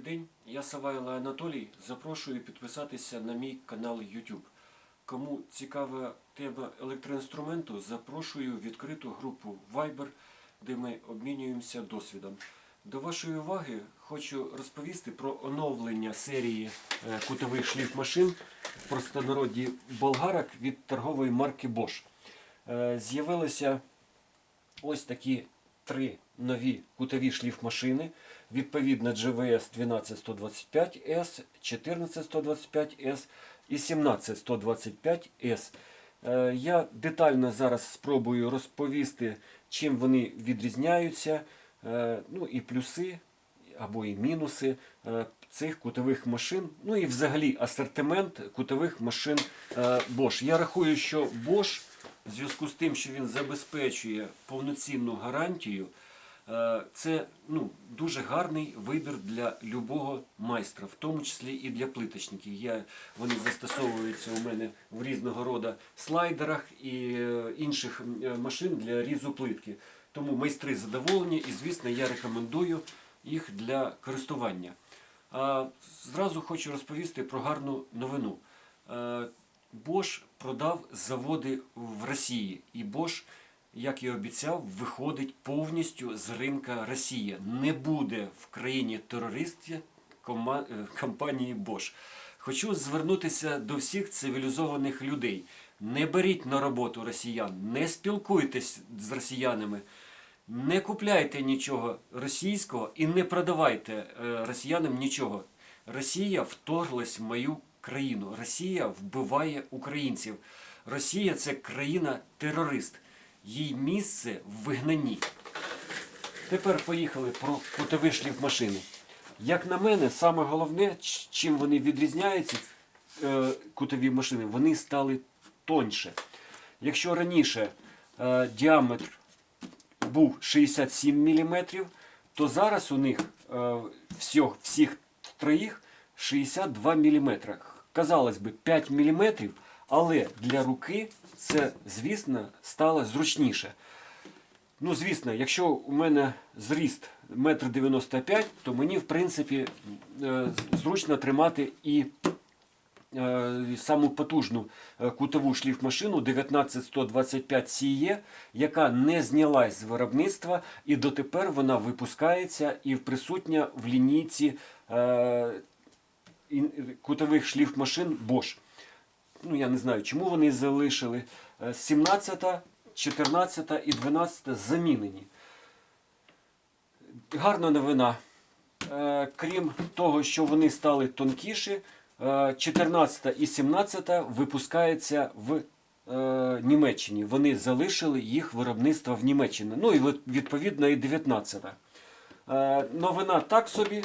день, я Савайло Анатолій. Запрошую підписатися на мій канал YouTube. Кому цікава тема електроінструменту, запрошую в відкриту групу Viber, де ми обмінюємося досвідом. До вашої уваги хочу розповісти про оновлення серії кутових шліфмашин в простонароді болгарок від торгової марки Bosch. З'явилися ось такі три нові кутові шліфмашини, відповідно GVS 12125S, 14125S і 17125S. Я детально зараз спробую розповісти, чим вони відрізняються, ну і плюси або і мінуси цих кутових машин, ну і взагалі асортимент кутових машин Bosch. Я рахую, що Bosch, в зв'язку з тим, що він забезпечує повноцінну гарантію, це дуже гарний вибір для любого майстра, в тому числі і для плиточників. Вони застосовуються у мене в різного роду слайдерах і інших машин для різу плитки. Тому майстри задоволені і, звісно, я рекомендую їх для користування. Зразу хочу розповісти про гарну новину. Bosch продав заводи в Росії, і Bosch, як і обіцяв, виходить повністю з ринка Росії. Не буде в країні терористів компанії Bosch. Хочу звернутися до всіх цивілізованих людей. Не беріть на роботу росіян, не спілкуйтесь з росіянами, не купляйте нічого російського і не продавайте росіянам нічого. Росія вторглась в мою країну. Росія вбиває українців. Росія – це країна-терорист. Їй місце в вигнанні. Тепер поїхали про кутові шліфмашини. Як на мене, саме головне, чим вони відрізняються, кутові машини, вони стали тоньше. Якщо раніше діаметр був 67 мм, то зараз у них всіх троїх 62 мм. Казалось би, 5 мм, але для руки це, звісно, стало зручніше. Ну, звісно, якщо у мене зріст 1,95 м, то мені, в принципі, зручно тримати і саму потужну кутову шліфмашину 19125CE, яка не знялась з виробництва, і дотепер вона випускається і присутня в лінійці кутових шліфмашин Bosch. Ну, я не знаю, чому вони залишили. 17, 14 і 12 замінені. Гарна новина. Крім того, що вони стали тонкіші, 14 і 17 випускаються в Німеччині. Вони залишили їх виробництво в Німеччині. Ну і відповідно і 19. Новина так собі.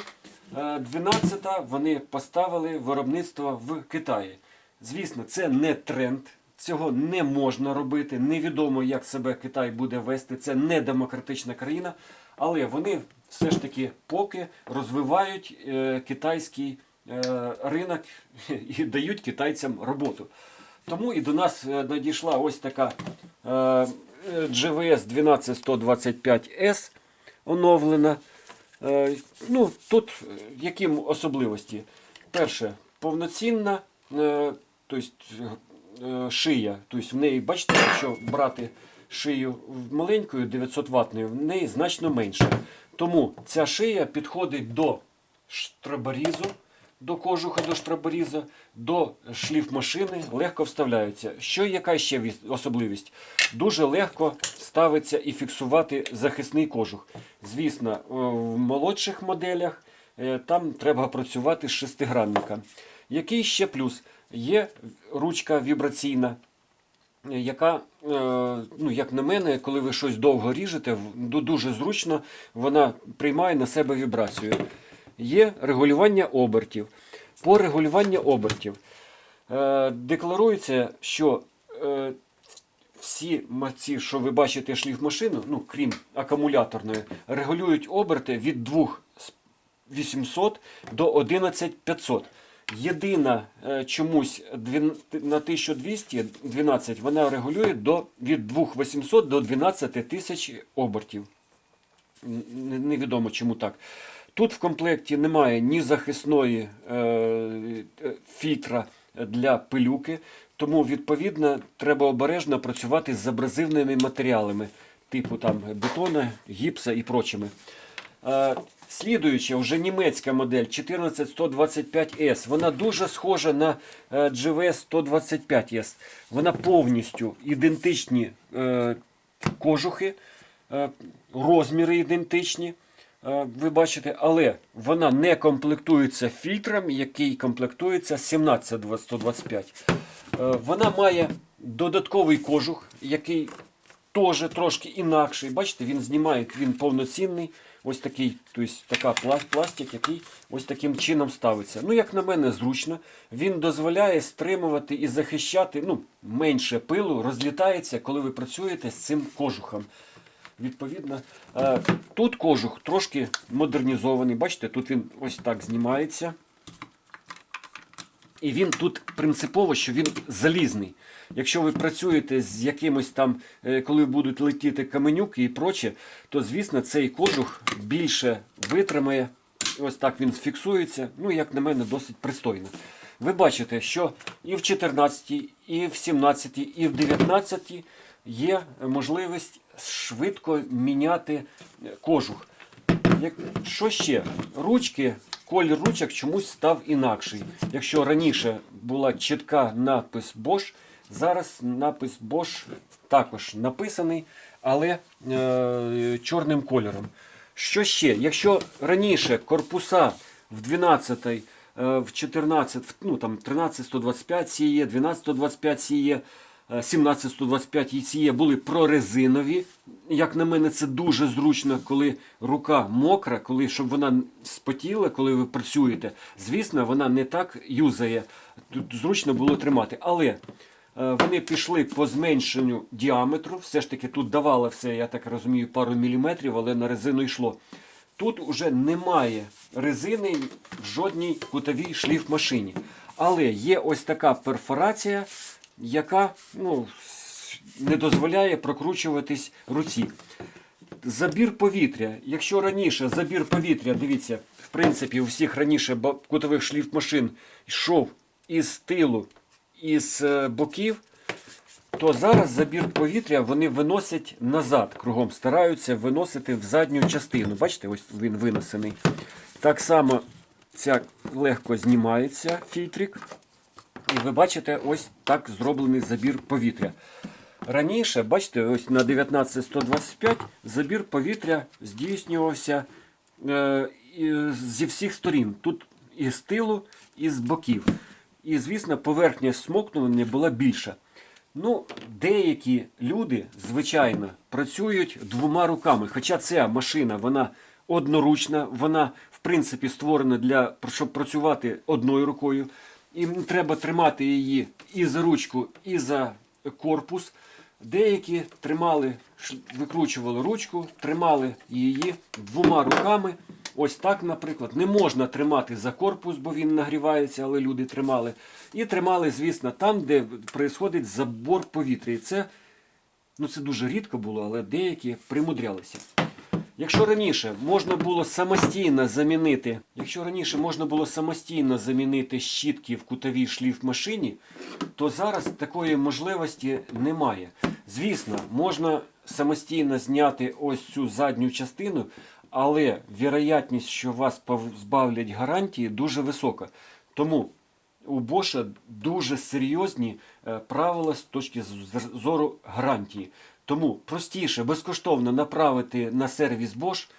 12 вони поставили виробництво в Китаї. Звісно, це не тренд. Цього не можна робити. Невідомо, як себе Китай буде вести. Це не демократична країна. Але вони все ж таки поки розвивають китайський ринок і дають китайцям роботу. Тому і до нас надійшла ось така GVS 12125S оновлена. Ну, тут які особливості? Перше, повноцінна, тобто шия. Тобто в неї, бачите, якщо брати шию маленькою 900 ваттною, в неї значно менше. Тому ця шия підходить до штраборізу, до кожуха до штраборіза, до шліфмашини, легко вставляється. Яка ще особливість? Дуже легко ставиться і фіксувати захисний кожух. Звісно, в молодших моделях там треба працювати з шестигранником. Який ще плюс? Є ручка вібраційна, яка, як на мене, коли ви щось довго ріжете, дуже зручно, вона приймає на себе вібрацію. Є регулювання обертів. По регулюванню обертів декларується, що всі ці, що ви бачите шліфмашину, крім акумуляторної, регулюють оберти від 2800 до 11500. Єдина чомусь на 1212 вона регулює від 2800 до 12000 обертів. Невідомо чому так. Тут в комплекті немає ні захисної фільтра для пилюки, тому, відповідно, треба обережно працювати з абразивними матеріалами, типу там бетона, гіпса і прочими. Слідуюча, вже німецька модель 14125S. Вона дуже схожа на GV 125S. Вона повністю ідентичні кожухи, розміри ідентичні. Ви бачите, але вона не комплектується фільтром, який комплектується 17125. Вона має додатковий кожух, який теж трошки інакший. Бачите, він знімає, він повноцінний. Ось такий, тобто така пластик, який ось таким чином ставиться. Ну, як на мене, зручно. Він дозволяє стримувати і захищати, менше пилу, розлітається, коли ви працюєте з цим кожухом. Відповідно, тут кожух трошки модернізований. Бачите, тут він ось так знімається. І він тут принципово, що він залізний. Якщо ви працюєте з якимось там, коли будуть летіти каменюки і проче, то, звісно, цей кожух більше витримає. Ось так він фіксується. Ну, як на мене, досить пристойно. Ви бачите, що і в 14, і в 17, і в 19 є можливість швидко міняти кожух. Що ще? Ручки, колір ручок чомусь став інакший. Якщо раніше була чітка надпис Bosch, зараз напис Bosch також написаний, але чорним кольором. Що ще? Якщо раніше корпуса в 12, в 14, там 13-125 сіє, 12-125 сіє, 17-125 сіє були прорезинові. Як на мене, це дуже зручно, коли рука мокра, щоб вона спотіла, коли ви працюєте. Звісно, вона не так юзає, тут зручно було тримати. Але вони пішли по зменшенню діаметру. Все ж таки тут давало все, я так розумію, пару міліметрів, але на резину йшло. Тут вже немає резини в жодній кутовій шліфмашині. Але є ось така перфорація, яка не дозволяє прокручуватись руці. Забір повітря. Якщо раніше забір повітря, дивіться, в принципі, у всіх раніше кутових шліфмашин йшов із тилу, із боків, то зараз забір повітря вони виносять назад кругом, стараються виносити в задню частину. Бачите, ось він винесений. Так само ця легко знімається фільтрик. І ви бачите, ось так зроблений забір повітря. Раніше, бачите, ось на 19-125 забір повітря здійснювався зі всіх сторін. Тут і з тилу, і з боків. І, звісно, поверхня смокнення була більша. Деякі люди, звичайно, працюють двома руками. Хоча ця машина, вона одноручна, вона, в принципі, створена щоб працювати одною рукою. І треба тримати її і за ручку, і за корпус. Деякі викручували ручку, тримали її двома руками. Ось так, наприклад. Не можна тримати за корпус, бо він нагрівається, але люди тримали. І тримали, звісно, там, де відбувається забор повітря. І це дуже рідко було, але деякі примудрялися. Якщо раніше можна було самостійно замінити щітки в кутовій шліфмашині, то зараз такої можливості немає. Звісно, можна самостійно зняти ось цю задню частину, але вірогідність, що вас позбавлять гарантії, дуже висока. Тому у Bosch дуже серйозні правила з точки зору гарантії. Тому простіше, безкоштовно направити на сервіс Bosch,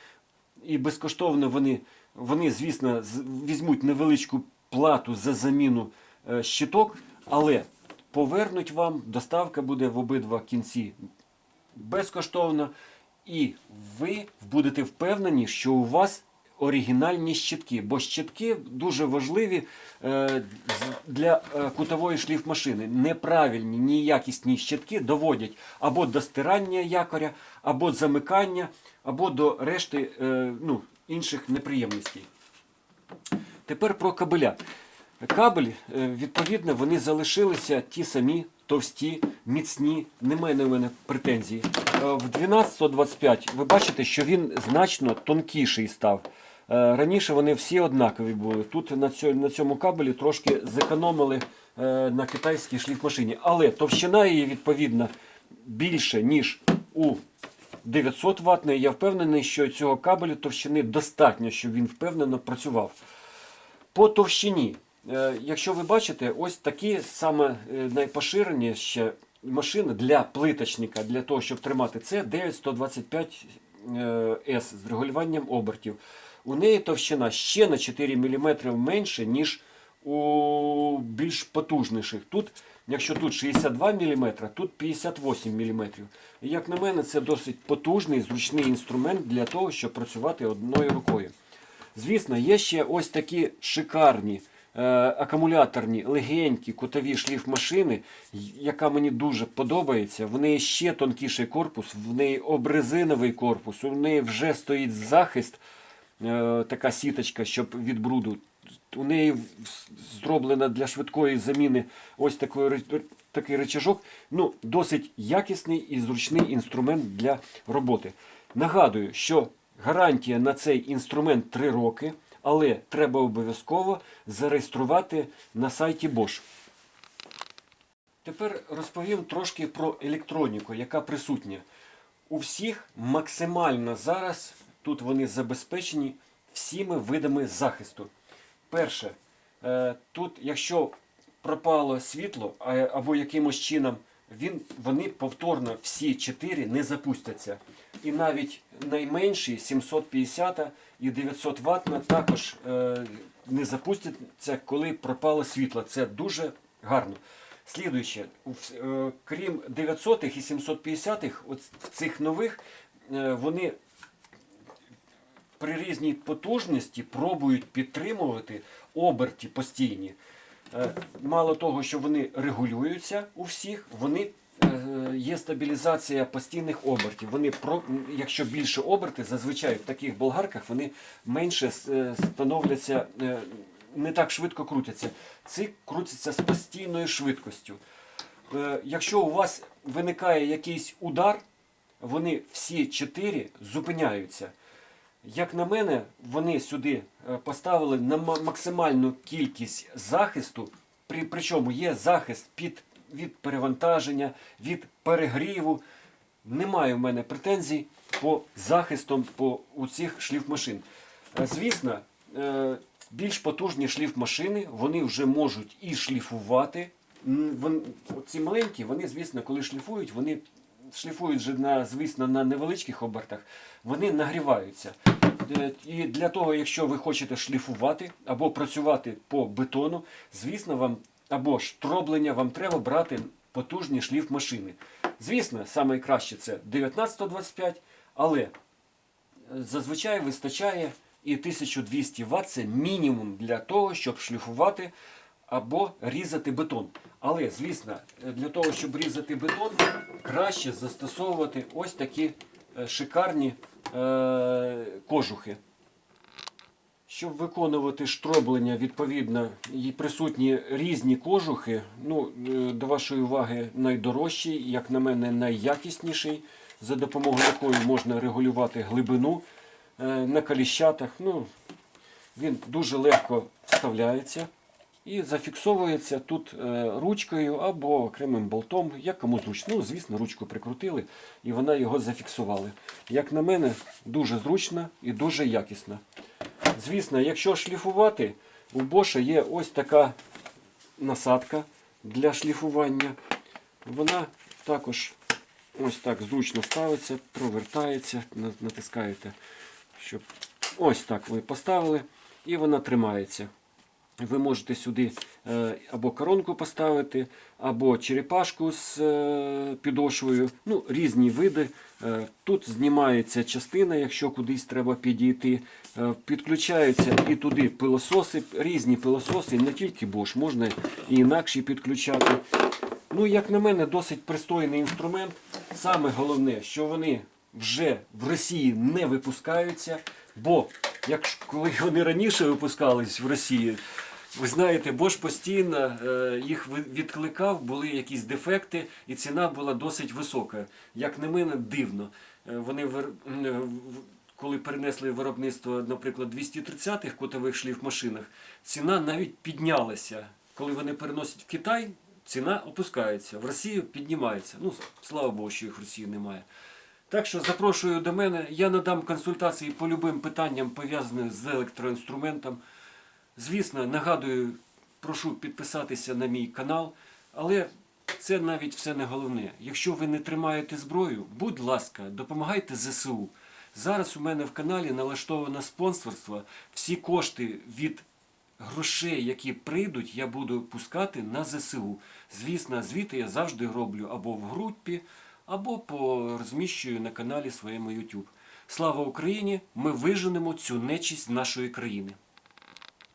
і безкоштовно вони, звісно, візьмуть невеличку плату за заміну щиток, але повернуть вам, доставка буде в обидва кінці безкоштовно, і ви будете впевнені, що у вас оригінальні щітки, бо щітки дуже важливі для кутової шліфмашини. Неправильні, неякісні щітки доводять або до стирання якоря, або замикання, або до решти інших неприємностей. Тепер про кабеля. Кабель, відповідно, вони залишилися ті самі, товсті, міцні, немає на мене претензій. В 12-125 ви бачите, що він значно тонкіший став. Раніше вони всі однакові були. Тут на цьому кабелі трошки зекономили на китайській шліфмашині. Але товщина її, відповідно, більше, ніж у 900 ваттної. Я впевнений, що цього кабелю товщини достатньо, щоб він впевнено працював. По товщині, якщо ви бачите, ось такі саме найпоширеніші машини для плиточника, для того, щоб тримати, це 9125S з регулюванням обертів. У неї товщина ще на 4 мм менше, ніж у більш потужніших. Тут, якщо тут 62 мм, тут 58 мм. І як на мене, це досить потужний, зручний інструмент для того, щоб працювати одною рукою. Звісно, є ще ось такі шикарні акумуляторні, легенькі кутові шліфмашини, яка мені дуже подобається. В неї ще тонкіший корпус, в неї обрезиновий корпус, у неї вже стоїть захист, така сіточка, щоб від бруду. У неї зроблена для швидкої заміни ось такий рычажок. Ну, досить якісний і зручний інструмент для роботи. Нагадую, що гарантія на цей інструмент 3 роки, але треба обов'язково зареєструвати на сайті Bosch. Тепер розповім трошки про електроніку, яка присутня. У всіх максимально зараз, тут вони забезпечені всіми видами захисту. Перше, тут якщо пропало світло або якимось чином, вони повторно всі 4 не запустяться. І навіть найменші 750 і 900 Вт також не запустяться, коли пропало світло. Це дуже гарно. Слідуюче, крім 900 і 750 в цих нових, вони при різній потужності пробують підтримувати оберти постійні. Мало того, що вони регулюються у всіх, є стабілізація постійних обертів. Якщо більше оберти, зазвичай в таких болгарках вони менше становляться, не так швидко крутяться. Ці крутяться з постійною швидкістю. Якщо у вас виникає якийсь удар, вони всі 4 зупиняються. Як на мене, вони сюди поставили на максимальну кількість захисту, причому є захист від перевантаження, від перегріву. Немає в мене претензій по захистам у цих шліфмашин. Звісно, більш потужні шліфмашини, вони вже можуть і шліфувати. Ці маленькі, вони, звісно, коли шліфують, вони шліфують вже, звісно, на невеличких обертах, вони нагріваються. І для того, якщо ви хочете шліфувати або працювати по бетону, звісно, вам або штроблення, вам треба брати потужні шліфмашини. Звісно, найкраще це 1925, але зазвичай вистачає і 1200 Вт, це мінімум для того, щоб шліфувати або різати бетон. Але, звісно, для того, щоб різати бетон, краще застосовувати ось такі шикарні кожухи. Щоб виконувати штроблення, відповідно, і присутні різні кожухи. До вашої уваги найдорожчий, як на мене, найякісніший, за допомогою якої можна регулювати глибину на коліщатах. Він дуже легко вставляється і зафіксовується тут ручкою або окремим болтом, як кому зручно. Звісно, ручку прикрутили і вона його зафіксували. Як на мене, дуже зручно і дуже якісно. Звісно, якщо шліфувати, у Bosch є ось така насадка для шліфування. Вона також ось так зручно ставиться, провертається, натискаєте, щоб ось так ви поставили, і вона тримається. Ви можете сюди або коронку поставити, або черепашку з підошвою. Різні види. Тут знімається частина, якщо кудись треба підійти. Підключаються і туди пилососи, різні пилососи, не тільки Bosch, можна і інакші підключати. Як на мене, досить пристойний інструмент. Саме головне, що вони вже в Росії не випускаються, бо коли вони раніше випускались в Росії, ви знаєте, Bosch постійно їх відкликав, були якісь дефекти, і ціна була досить висока. Як на мене, дивно. Вони коли перенесли виробництво, наприклад, 230-х кутових шліфмашинах, ціна навіть піднялася. Коли вони переносять в Китай, ціна опускається. В Росію піднімається. Ну, слава Богу, що їх в Росії немає. Так що запрошую до мене. Я надам консультації по любим питанням, пов'язаним з електроінструментом. Звісно, нагадую, прошу підписатися на мій канал, але це навіть все не головне. Якщо ви не тримаєте зброю, будь ласка, допомагайте ЗСУ. Зараз у мене в каналі налаштоване спонсорство. Всі кошти від грошей, які прийдуть, я буду пускати на ЗСУ. Звісно, звіти я завжди роблю або в групі, або розміщую на каналі своєму YouTube. Слава Україні! Ми виженемо цю нечисть з нашої країни.